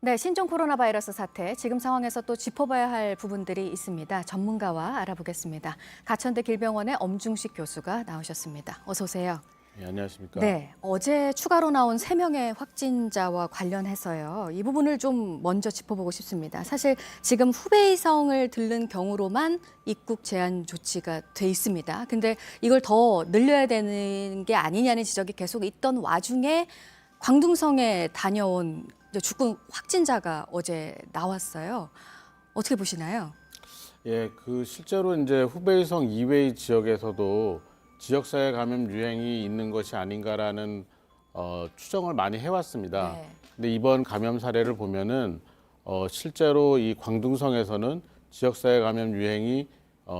네, 신종 코로나 바이러스 사태, 지금 상황에서 또 짚어봐야 할 부분들이 있습니다. 전문가와 알아보겠습니다. 가천대 길병원의 엄중식 교수가 나오셨습니다. 어서 오세요. 네, 안녕하십니까. 네, 어제 추가로 나온 3명의 확진자와 관련해서요. 이 부분을 좀 먼저 짚어보고 싶습니다. 사실 지금 후베이성을 들른 경우로만 입국 제한 조치가 돼 있습니다. 근데 이걸 더 늘려야 되는 게 아니냐는 지적이 계속 있던 와중에 광둥성에 다녀온 죽은 확진자가 어제 나왔어요. 어떻게 보시나요? 예, 실제로 이제 후베이성 이외의 지역에서도 지역사회 감염 유행이 있는 것이 아닌가라는 추정을 많이 해왔습니다. 네. 근데 이번 감염 사례를 보면은 실제로 이 광둥성에서는 지역사회 감염 유행이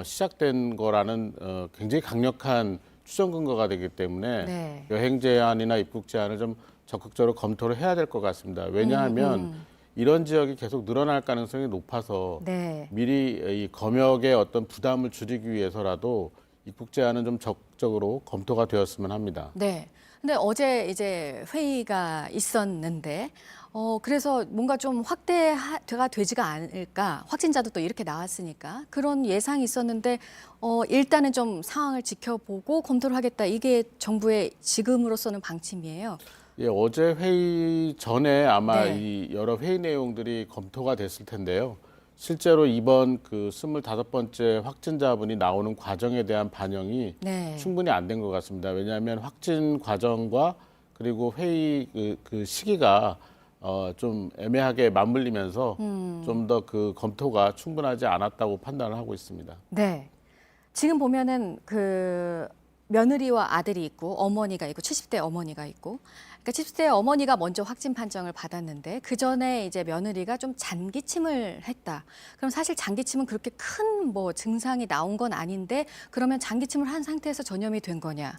시작된 거라는 굉장히 강력한 추정 근거가 되기 때문에 네. 여행 제한이나 입국 제한을 좀 적극적으로 검토를 해야 될 것 같습니다. 왜냐하면 이런 지역이 계속 늘어날 가능성이 높아서 네. 미리 이 검역의 어떤 부담을 줄이기 위해서라도 입국 제한은 좀 적극적으로 검토가 되었으면 합니다. 네. 근데 어제 이제 회의가 있었는데, 그래서 뭔가 좀 확대가 되지가 않을까. 확진자도 또 이렇게 나왔으니까. 그런 예상이 있었는데, 일단은 좀 상황을 지켜보고 검토를 하겠다. 이게 정부의 지금으로서는 방침이에요. 예, 어제 회의 전에 아마 네. 이 여러 회의 내용들이 검토가 됐을 텐데요. 실제로 이번 25번째 확진자분이 나오는 과정에 대한 반영이 네. 충분히 안 된 것 같습니다. 왜냐하면 확진 과정과 그리고 회의 그 시기가 좀 애매하게 맞물리면서 좀 더 검토가 충분하지 않았다고 판단을 하고 있습니다. 네. 지금 보면은 그 며느리와 아들이 있고 어머니가 있고 70대 어머니가 있고 그러니까 70대 어머니가 먼저 확진 판정을 받았는데 그 전에 이제 며느리가 좀 잔기침을 했다. 그럼 사실 잔기침은 그렇게 큰 뭐 증상이 나온 건 아닌데 그러면 잔기침을 한 상태에서 전염이 된 거냐?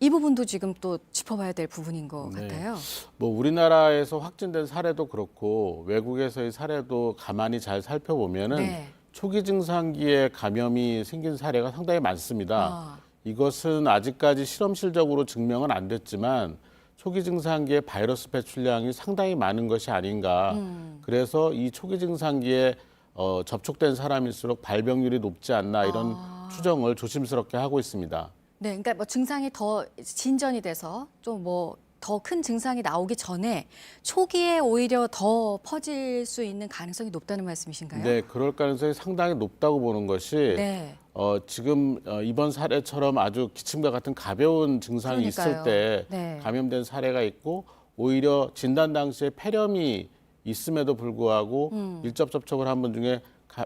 이 부분도 지금 또 짚어봐야 될 부분인 것 네. 같아요. 뭐 우리나라에서 확진된 사례도 그렇고 외국에서의 사례도 가만히 잘 살펴보면은 네. 초기 증상기에 감염이 생긴 사례가 상당히 많습니다. 아, 이것은 아직까지 실험실적으로 증명은 안 됐지만 초기 증상기에 바이러스 배출량이 상당히 많은 것이 아닌가. 그래서 이 초기 증상기에 접촉된 사람일수록 발병률이 높지 않나 이런 추정을 조심스럽게 하고 있습니다. 네, 그러니까 뭐 증상이 더 진전이 돼서 좀 뭐 더 큰 증상이 나오기 전에 초기에 오히려 더 퍼질 수 있는 가능성이 높다는 말씀이신가요? 네, 그럴 가능성이 상당히 높다고 보는 것이 네. 지금 이번 사례처럼 아주 기침과 같은 가벼운 증상이 그러니까요. 있을 때 네. 감염된 사례가 있고 오히려 진단 당시에 폐렴이 있음에도 불구하고 밀접 접촉을 한 분 중에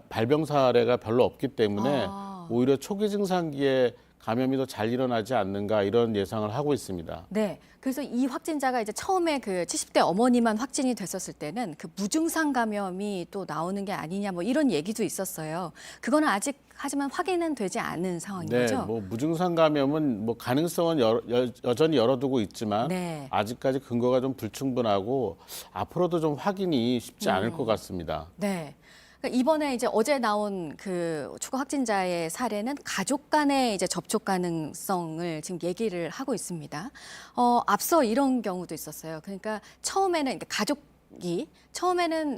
발병 사례가 별로 없기 때문에 아. 오히려 초기 증상기에 감염이 더 잘 일어나지 않는가 이런 예상을 하고 있습니다. 네. 그래서 이 확진자가 이제 처음에 그 70대 어머니만 확진이 됐었을 때는 그 무증상 감염이 또 나오는 게 아니냐 뭐 이런 얘기도 있었어요. 그거는 아직 하지만 확인은 되지 않은 상황인 네, 거죠? 뭐 무증상 감염은 뭐 가능성은 여전히 열어두고 있지만 네. 아직까지 근거가 좀 불충분하고 앞으로도 좀 확인이 쉽지 않을 것 같습니다. 네. 그러니까 이번에 이제 어제 나온 그 추가 확진자의 사례는 가족 간의 이제 접촉 가능성을 지금 얘기를 하고 있습니다. 앞서 이런 경우도 있었어요. 그러니까 처음에는 가족이 처음에는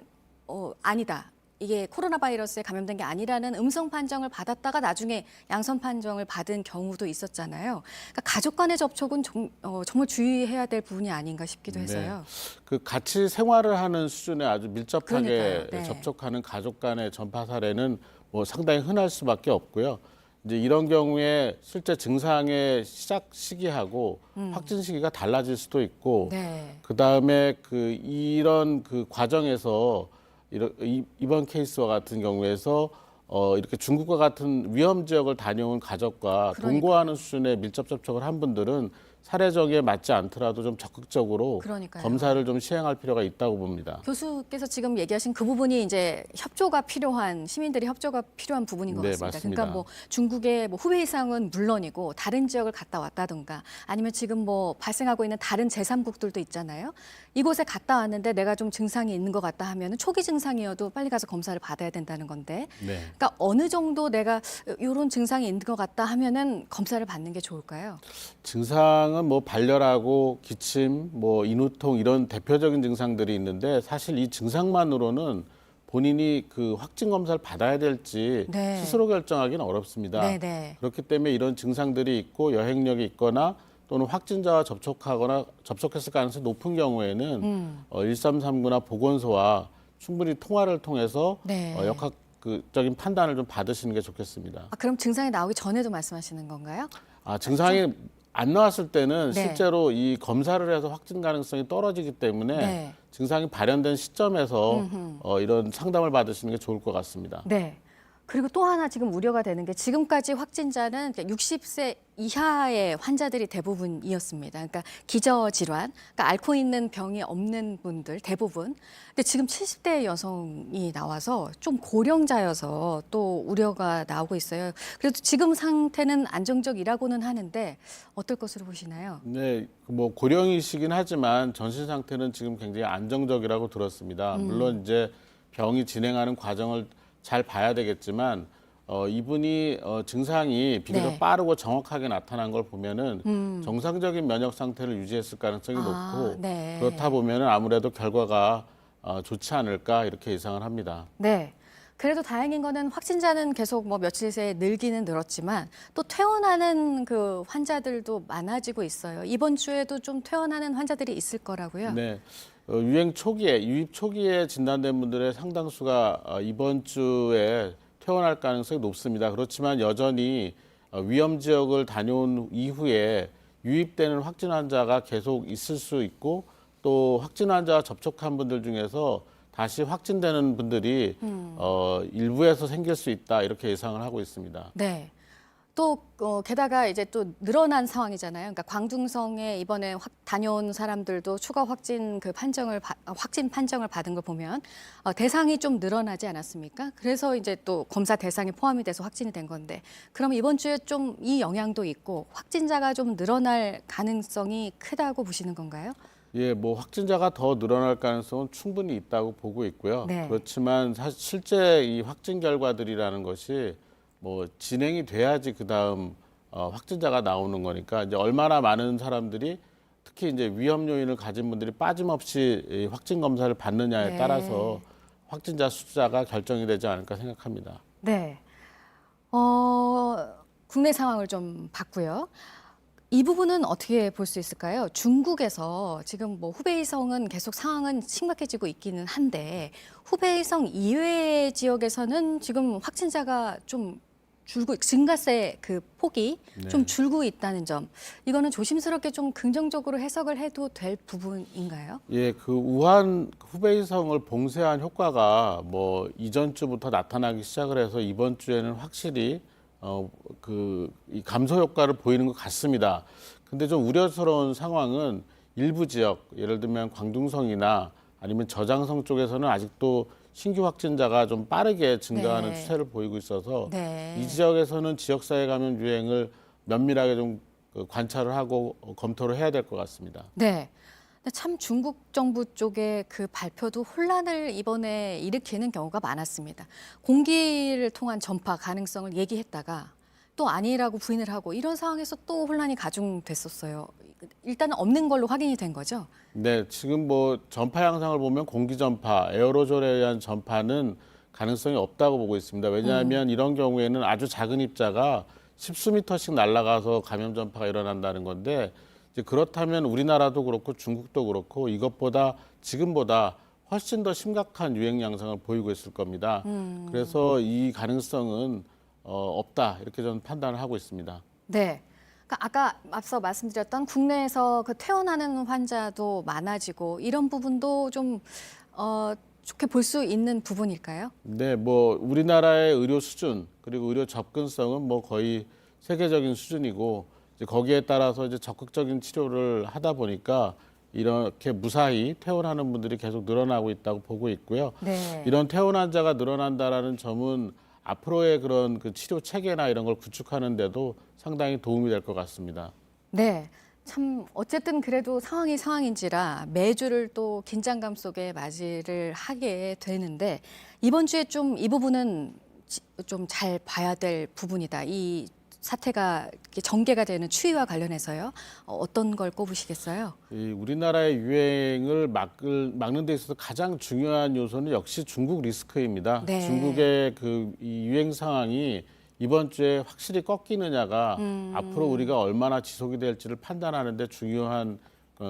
아니다. 이게 코로나 바이러스에 감염된 게 아니라는 음성 판정을 받았다가 나중에 양성 판정을 받은 경우도 있었잖아요. 그러니까 가족 간의 접촉은 정말 주의해야 될 부분이 아닌가 싶기도 해서요. 같이 생활을 하는 수준에 아주 밀접하게 그러니까요. 네. 접촉하는 가족 간의 전파 사례는 뭐 상당히 흔할 수밖에 없고요. 이제 이런 경우에 실제 증상의 시작 시기하고 확진 시기가 달라질 수도 있고, 네. 그 다음에 이런 과정에서 이번 케이스와 같은 경우에서 이렇게 중국과 같은 위험 지역을 다녀온 가족과 동거하는 수준의 밀접 접촉을 한 분들은 사례적에 맞지 않더라도 좀 적극적으로 그러니까요. 검사를 좀 시행할 필요가 있다고 봅니다. 교수께서 지금 얘기하신 그 부분이 이제 협조가 필요한 시민들이 협조가 필요한 부분인 것 네, 같습니다. 맞습니다. 그러니까 뭐 중국의 뭐 후베이상은 물론이고 다른 지역을 갔다 왔다든가 아니면 지금 뭐 발생하고 있는 다른 제3국들도 있잖아요. 이곳에 갔다 왔는데 내가 좀 증상이 있는 것 같다 하면 초기 증상이어도 빨리 가서 검사를 받아야 된다는 건데. 네. 그러니까 어느 정도 내가 이런 증상이 있는 것 같다 하면은 검사를 받는 게 좋을까요? 증상은 증상은 뭐 발열하고 기침, 뭐 인후통 이런 대표적인 증상들이 있는데 사실 이 증상만으로는 본인이 그 확진 검사를 받아야 될지 네. 스스로 결정하기는 어렵습니다. 네네. 그렇기 때문에 이런 증상들이 있고 여행력이 있거나 또는 확진자와 접촉했을 가능성이 높은 경우에는 1339나 보건소와 충분히 통화를 통해서 네. 역학적인 판단을 좀 받으시는 게 좋겠습니다. 아, 그럼 증상이 나오기 전에도 말씀하시는 건가요? 증상이 안 나왔을 때는 네. 실제로 이 검사를 해서 확진 가능성이 떨어지기 때문에 네. 증상이 발현된 시점에서 이런 상담을 받으시는 게 좋을 것 같습니다. 네. 그리고 또 하나 지금 우려가 되는 게 지금까지 확진자는 60세 이하의 환자들이 대부분이었습니다. 그러니까 기저질환, 그러니까 앓고 있는 병이 없는 분들 대부분. 근데 지금 70대 여성이 나와서 좀 고령자여서 또 우려가 나오고 있어요. 그래도 지금 상태는 안정적이라고는 하는데 어떨 것으로 보시나요? 네, 뭐 고령이시긴 하지만 전신 상태는 지금 굉장히 안정적이라고 들었습니다. 물론 이제 병이 진행하는 과정을 잘 봐야 되겠지만 이분이 증상이 비교적 네. 빠르고 정확하게 나타난 걸 보면은 정상적인 면역 상태를 유지했을 가능성이 높고 네. 그렇다 보면은 아무래도 결과가 좋지 않을까 이렇게 예상을 합니다. 네. 그래도 다행인 거는 확진자는 계속 뭐 며칠 새에 늘기는 늘었지만 또 퇴원하는 그 환자들도 많아지고 있어요. 이번 주에도 좀 퇴원하는 환자들이 있을 거라고요. 네. 유입 초기에 진단된 분들의 상당수가 이번 주에 퇴원할 가능성이 높습니다. 그렇지만 여전히 위험 지역을 다녀온 이후에 유입되는 확진 환자가 계속 있을 수 있고 또 확진 환자와 접촉한 분들 중에서 다시 확진되는 분들이 일부에서 생길 수 있다 이렇게 예상을 하고 있습니다. 네. 또 게다가 이제 또 늘어난 상황이잖아요. 그러니까 광둥성에 이번에 다녀온 사람들도 추가 확진 확진 판정을 받은 걸 보면 대상이 좀 늘어나지 않았습니까? 그래서 이제 또 검사 대상에 포함이 돼서 확진이 된 건데, 그럼 이번 주에 좀 이 영향도 있고 확진자가 좀 늘어날 가능성이 크다고 보시는 건가요? 예, 뭐 확진자가 더 늘어날 가능성은 충분히 있다고 보고 있고요. 네. 그렇지만 사실 실제 이 확진 결과들이라는 것이 뭐 진행이 돼야지 그 다음 확진자가 나오는 거니까 이제 얼마나 많은 사람들이 특히 이제 위험 요인을 가진 분들이 빠짐없이 이 확진 검사를 받느냐에 네. 따라서 확진자 숫자가 결정이 되지 않을까 생각합니다. 네. 국내 상황을 좀 봤고요. 이 부분은 어떻게 볼 수 있을까요? 중국에서 지금 뭐 후베이성은 계속 상황은 심각해지고 있기는 한데 후베이성 이외의 지역에서는 지금 확진자가 좀 증가세 그 폭이 좀 줄고 있다는 점. 이거는 조심스럽게 좀 긍정적으로 해석을 해도 될 부분인가요? 예, 그 우한 후베이성을 봉쇄한 효과가 뭐 이전 주부터 나타나기 시작을 해서 이번 주에는 확실히 이 감소 효과를 보이는 것 같습니다. 근데 좀 우려스러운 상황은 일부 지역, 예를 들면 광둥성이나 아니면 저장성 쪽에서는 아직도 신규 확진자가 좀 빠르게 증가하는 네. 추세를 보이고 있어서 네. 이 지역에서는 지역사회 감염 유행을 면밀하게 좀 관찰을 하고 검토를 해야 될 것 같습니다. 네. 근데 참 중국 정부 쪽의 그 발표도 혼란을 이번에 일으키는 경우가 많았습니다. 공기를 통한 전파 가능성을 얘기했다가 또 아니라고 부인을 하고 이런 상황에서 또 혼란이 가중됐었어요. 일단은 없는 걸로 확인이 된 거죠. 네, 지금 뭐 전파 양상을 보면 공기 전파, 에어로졸에 의한 전파는 가능성이 없다고 보고 있습니다. 왜냐하면 이런 경우에는 아주 작은 입자가 십수미터씩 날아가서 감염 전파가 일어난다는 건데 이제 그렇다면 우리나라도 그렇고 중국도 그렇고 이것보다 지금보다 훨씬 더 심각한 유행 양상을 보이고 있을 겁니다. 그래서 이 가능성은 없다 이렇게 저는 판단을 하고 있습니다. 네. 그러니까 아까 앞서 말씀드렸던 국내에서 그 퇴원하는 환자도 많아지고 이런 부분도 좀 좋게 볼 수 있는 부분일까요? 네, 뭐 우리나라의 의료 수준 그리고 의료 접근성은 뭐 거의 세계적인 수준이고 이제 거기에 따라서 이제 적극적인 치료를 하다 보니까 이렇게 무사히 퇴원하는 분들이 계속 늘어나고 있다고 보고 있고요. 네. 이런 퇴원 환자가 늘어난다라는 점은 앞으로의 그런 그 치료 체계나 이런 걸 구축하는 데도 상당히 도움이 될 것 같습니다. 네. 참 어쨌든 그래도 상황이 상황인지라 매주를 또 긴장감 속에 맞이를 하게 되는데 이번 주에 좀 이 부분은 좀 잘 봐야 될 부분이다. 이 사태가 이렇게 전개가 되는 추위와 관련해서요. 어떤 걸 꼽으시겠어요? 이 우리나라의 유행을 막는 데 있어서 가장 중요한 요소는 역시 중국 리스크입니다. 네. 중국의 이 유행 상황이 이번 주에 확실히 꺾이느냐가 앞으로 우리가 얼마나 지속이 될지를 판단하는 데 중요한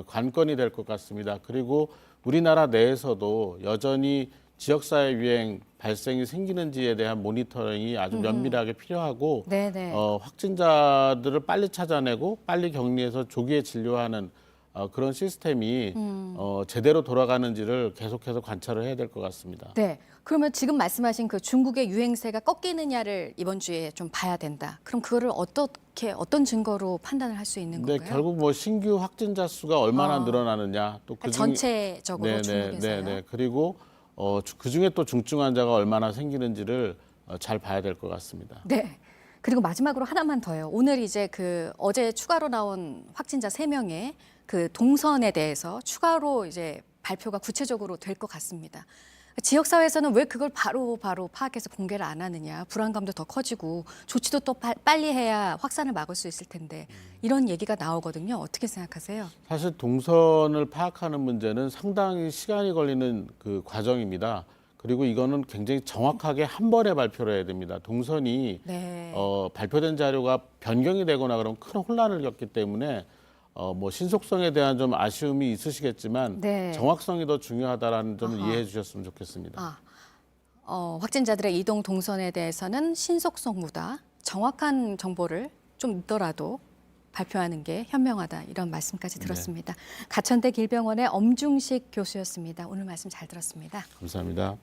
관건이 될 것 같습니다. 그리고 우리나라 내에서도 여전히 지역사회 유행 발생이 생기는지에 대한 모니터링이 아주 면밀하게 필요하고 네네. 확진자들을 빨리 찾아내고 빨리 격리해서 조기에 진료하는 그런 시스템이 제대로 돌아가는지를 계속해서 관찰을 해야 될 것 같습니다. 네. 그러면 지금 말씀하신 그 중국의 유행세가 꺾이느냐를 이번 주에 좀 봐야 된다. 그럼 그거를 어떤 증거로 판단을 할 수 있는 근데 건가요? 결국 뭐 신규 확진자 수가 얼마나 늘어나느냐 또 그러니까 전체적으로 중국에서요. 그리고 그 중에 또 중증 환자가 얼마나 생기는지를 잘 봐야 될 것 같습니다. 네. 그리고 마지막으로 하나만 더요. 오늘 이제 어제 추가로 나온 확진자 3명의 그 동선에 대해서 추가로 이제 발표가 구체적으로 될 것 같습니다. 지역사회에서는 왜 그걸 바로 파악해서 공개를 안 하느냐, 불안감도 더 커지고 조치도 또 빨리 해야 확산을 막을 수 있을 텐데 이런 얘기가 나오거든요. 어떻게 생각하세요? 사실 동선을 파악하는 문제는 상당히 시간이 걸리는 그 과정입니다. 그리고 이거는 굉장히 정확하게 한 번에 발표를 해야 됩니다. 동선이 네. 발표된 자료가 변경이 되거나 그러면 큰 혼란을 겪기 때문에 뭐 신속성에 대한 좀 아쉬움이 있으시겠지만 네. 정확성이 더 중요하다라는 점을 아하. 이해해 주셨으면 좋겠습니다. 확진자들의 이동 동선에 대해서는 신속성보다 정확한 정보를 좀 있더라도 발표하는 게 현명하다 이런 말씀까지 들었습니다. 가천대 길병원의 엄중식 교수였습니다. 오늘 말씀 잘 들었습니다. 감사합니다.